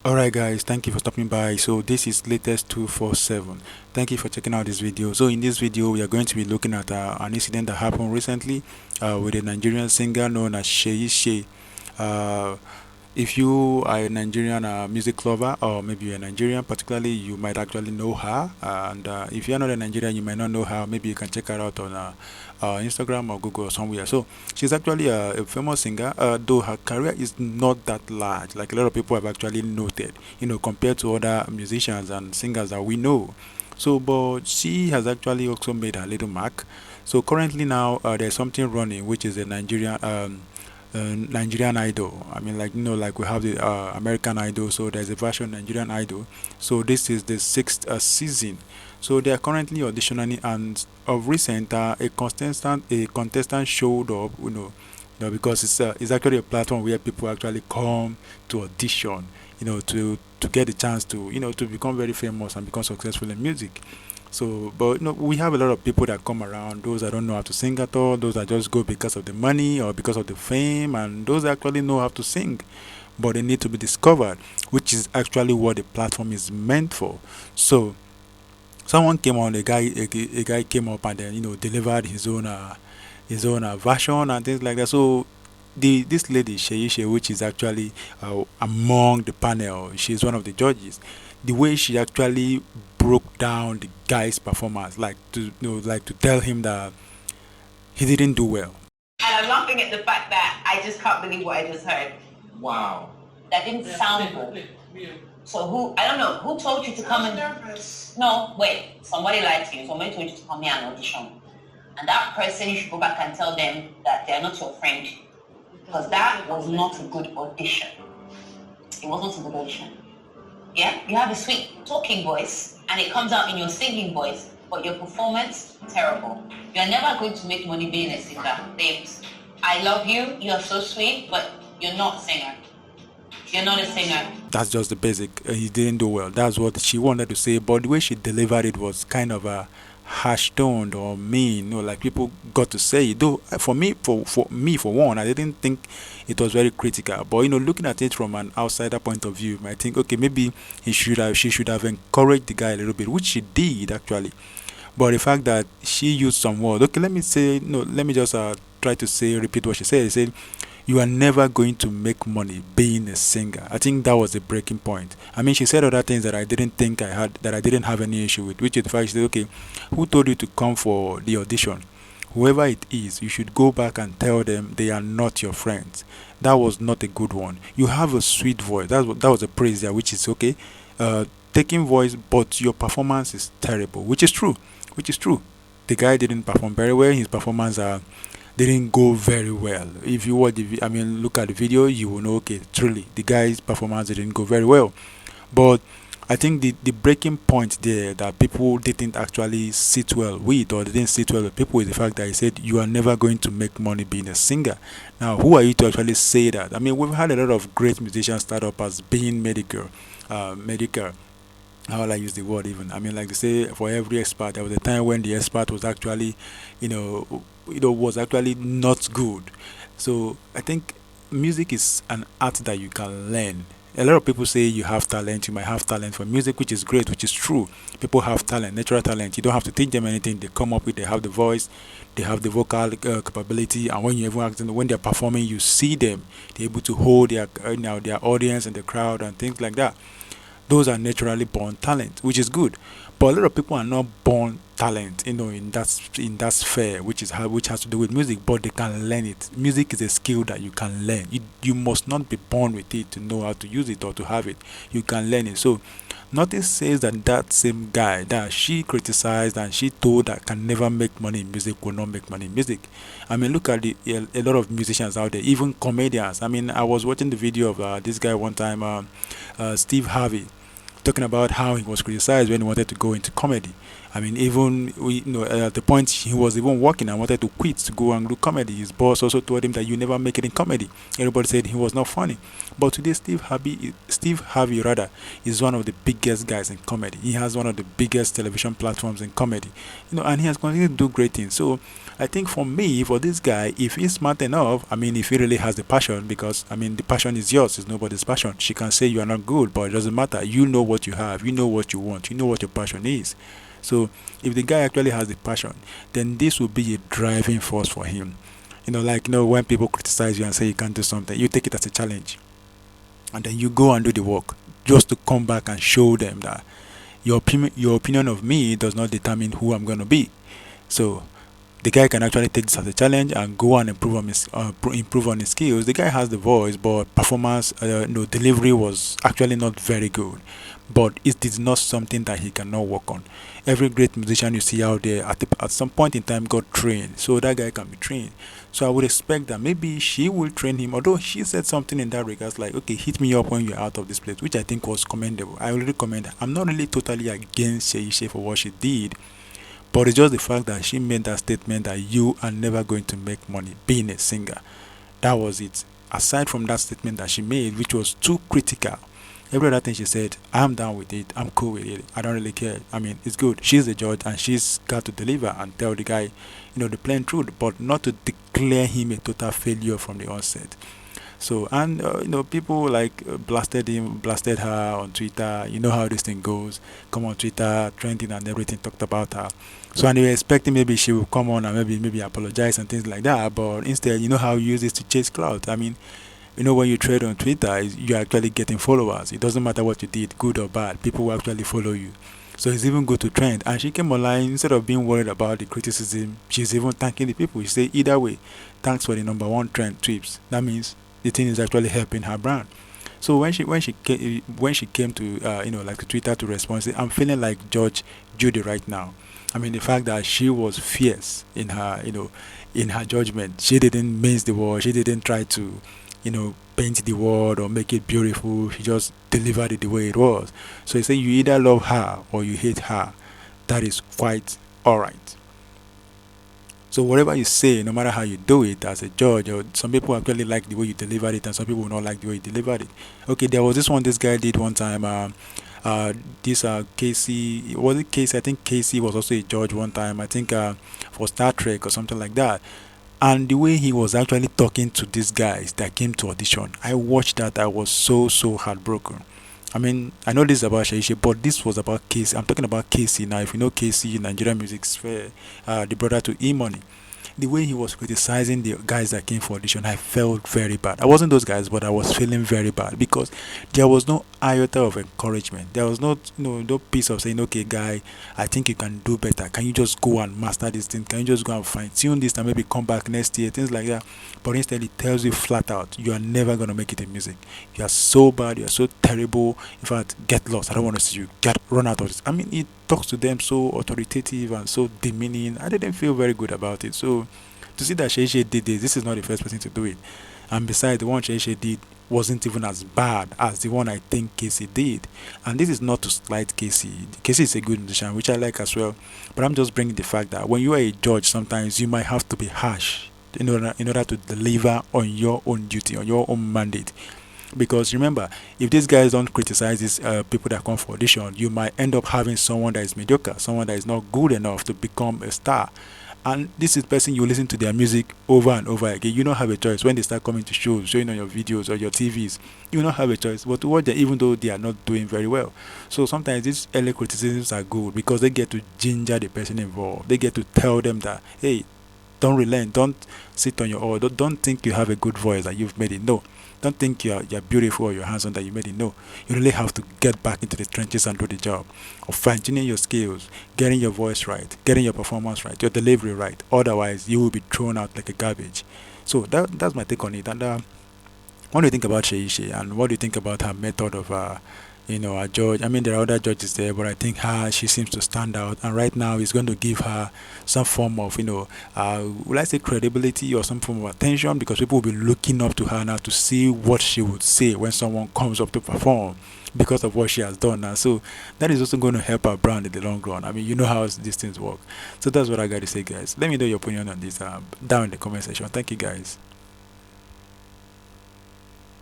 Alright guys, thank you for stopping by. So this is latest 247. Thank you for checking out this video. So in this video we are going to be looking at an incident that happened recently with a Nigerian singer known as Seyi Shay. Uh, if you are a Nigerian music lover, or maybe you're a Nigerian particularly, you might actually know her. And if you're not a Nigerian, you might not know her. Maybe you can check her out on Instagram or Google or somewhere. So she's actually a famous singer, though her career is not that large, like a lot of people have actually noted, compared to other musicians and singers that we know. So, but she has actually also made her little mark. So currently now there's something running, which is a Nigerian Idol. I mean, like like we have the American Idol, so there's a version Nigerian Idol. So this is the sixth season. So they are currently auditioning, and of recent, a contestant showed up. Because it's actually a platform where people actually come to audition. To get a chance to to become very famous and become successful in music. So, but we have a lot of people that come around, those that don't know how to sing at all, those that just go because of the money or because of the fame, and those that actually know how to sing, but they need to be discovered, which is actually what the platform is meant for. So, someone came on, a guy came up and then delivered his own version and things like that. So this lady Seyi Shay, which is actually among the panel, she's one of the judges. The way she actually broke down the guy's performance, like to tell him that he didn't do well. And I'm laughing at the fact that I just can't believe what I just heard. Wow. That didn't sound good. So I don't know, who told you to come and... nervous. No, wait, somebody lied to you. Somebody told you to come here and audition. And that person, you should go back and tell them that they're not your friend. Because that was not a good audition. It wasn't a good audition. Yeah? You have a sweet talking voice, and it comes out in your singing voice, but your performance, terrible. You're never going to make money being a singer. Babes, I love you, you are so sweet, but you're not a singer. You're not a singer. That's just the basic. He didn't do well. That's what she wanted to say, but the way she delivered it was kind of a harsh toned or mean. Like people got to say it. Though for one, I didn't think it was very critical. But looking at it from an outsider point of view, you might think, okay, maybe she should have encouraged the guy a little bit, which she did actually. But the fact that she used some words, okay, let me say, no, let me just try to repeat what she said. She said, you are never going to make money being a singer. I think that was the breaking point. I mean, she said other things that I didn't think I had, that I didn't have any issue with, which is the fact she said, okay, who told you to come for the audition? Whoever it is, you should go back and tell them they are not your friends. That was not a good one. You have a sweet voice. That was a praise there, which is okay. Taking voice, but your performance is terrible, which is true. Which is true. The guy didn't perform very well. His performance didn't go very well. If you watch look at the video, you will know, okay, truly the guy's performance didn't go very well. But I think the breaking point there that people didn't actually sit well with, or didn't sit well with people, is the fact that he said you are never going to make money being a singer. Now, who are you to actually say that? I mean, we've had a lot of great musicians start up as being medical. How will I use the word even? I mean, like they say, for every expert, there was a time when the expert was actually, was actually not good. So I think music is an art that you can learn. A lot of people say you have talent, you might have talent for music, which is great, which is true. People have talent, natural talent. You don't have to teach them anything. They come up with, they have the voice, they have the vocal capability, and when you even ask them, when they're performing, you see them. They're able to hold their audience and the crowd and things like that. Those are naturally born talent, which is good. But a lot of people are not born talent, in that sphere, which has to do with music, but they can learn it. Music is a skill that you can learn. You must not be born with it to know how to use it or to have it. You can learn it. So nothing says that same guy that she criticized and she told that can never make money in music will not make money in music. I mean, look at a lot of musicians out there, even comedians. I mean, I was watching the video of this guy one time, Steve Harvey. talking about how he was criticized when he wanted to go into comedy. I mean, even at the point he was even working and wanted to quit to go and do comedy. His boss also told him that you never make it in comedy. Everybody said he was not funny. But today, Steve Harvey rather, is one of the biggest guys in comedy. He has one of the biggest television platforms in comedy, and he has continued to do great things. So I think for me, for this guy, if he's smart enough, I mean, if he really has the passion, because I mean, the passion is yours, it's nobody's passion. She can say you are not good, but it doesn't matter. You know what you have, you know what you want, you know what your passion is. So if the guy actually has the passion, then this will be a driving force for him. When people criticize you and say you can't do something, you take it as a challenge, and then you go and do the work just to come back and show them that your opinion of me does not determine who I'm going to be. So the guy can actually take this as a challenge and go and improve on his skills. The guy has the voice, but performance, delivery was actually not very good. But it is not something that he cannot work on. Every great musician you see out there at some point in time got trained, so that guy can be trained. So I would expect that maybe she will train him. Although she said something in that regards, like, "Okay, hit me up when you're out of this place," which I think was commendable. I really commend her. I'm not really totally against Seyi Shay for what she did, but it's just the fact that she made that statement that you are never going to make money being a singer. That was it. Aside from that statement that she made, which was too critical, every other thing she said, I'm down with it. I'm cool with it. I don't really care. I mean, it's good. She's the judge and she's got to deliver and tell the guy, the plain truth, but not to declare him a total failure from the onset. So, and people like blasted her on Twitter. You know how this thing goes. Come on Twitter, trending and everything, talked about her. So, and they were expecting maybe she will come on and maybe apologize and things like that. But instead, you know how you use this to chase clout. I mean, when you trade on Twitter, you're actually getting followers. It doesn't matter what you did, good or bad. People will actually follow you. So it's even good to trend. And she came online, instead of being worried about the criticism, she's even thanking the people. She say, either way, thanks for the number one trend tweets. That means the thing is actually helping her brand. So when she came to like to Twitter to respond, say, I'm feeling like Judge Judy right now. I mean, the fact that she was fierce in her judgment. She didn't mince the word. She didn't try to paint the word or make it beautiful. She just delivered it the way it was. So you say you either love her or you hate her. That is quite alright. So whatever you say, no matter how you do it as a judge, or some people actually like the way you delivered it, and some people will not like the way you delivered it. Okay, there was this one this guy did one time. This Casey, was it Casey? I think Casey was also a judge one time. I think for Star Trek or something like that. And the way he was actually talking to these guys that came to audition, I watched that. I was so heartbroken. I mean, I know this is about Shaisha, but this was about Casey. I'm talking about Casey now. If you know Casey, Nigerian music sphere, the brother to E Money, the way he was criticizing the guys that came for audition, I felt very bad. I wasn't those guys, but I was feeling very bad because there was no iota of encouragement. There was no piece of saying, okay, guy, I think you can do better. Can you just go and master this thing? Can you just go and fine tune this and maybe come back next year? Things like that. But instead, it tells you flat out, you are never going to make it in music. You are so bad. You are so terrible. In fact, get lost. I don't want to see you. Run out of this. I mean, it talks to them so authoritative and so demeaning. I didn't feel very good about it. So to see that Shay did this is not the first person to do it. And besides, the one Shay did wasn't even as bad as the one I think Casey did. And this is not to slight Casey. Casey is a good musician, which I like as well. But I'm just bringing the fact that when you are a judge, sometimes you might have to be harsh in order to deliver on your own duty, on your own mandate. Because remember, if these guys don't criticize these people that come for audition, you might end up having someone that is mediocre, someone that is not good enough to become a star. And this is person you listen to their music over and over again. You don't have a choice when they start coming to shows, showing on your videos or your TVs. You don't have a choice but to watch them, even though they are not doing very well. So sometimes these early criticisms are good because they get to ginger the person involved. They get to tell them that, hey, don't relent, don't sit on your oar, don't think you have a good voice that you've made it. No, don't think you're beautiful or you're handsome that you made it. No, you really have to get back into the trenches and do the job of fine-tuning your skills, getting your voice right, getting your performance right, your delivery right. Otherwise, you will be thrown out like a garbage. So that's my take on it. And what do you think about Shay and what do you think about her method of a judge. I mean, there are other judges there, but I think she seems to stand out. And right now, it's going to give her some form of, will I say credibility or some form of attention, because people will be looking up to her now to see what she would say when someone comes up to perform because of what she has done now. So that is also going to help her brand in the long run. I mean, you know how these things work. So that's what I got to say, guys. Let me know your opinion on this down in the comment section. Thank you, guys.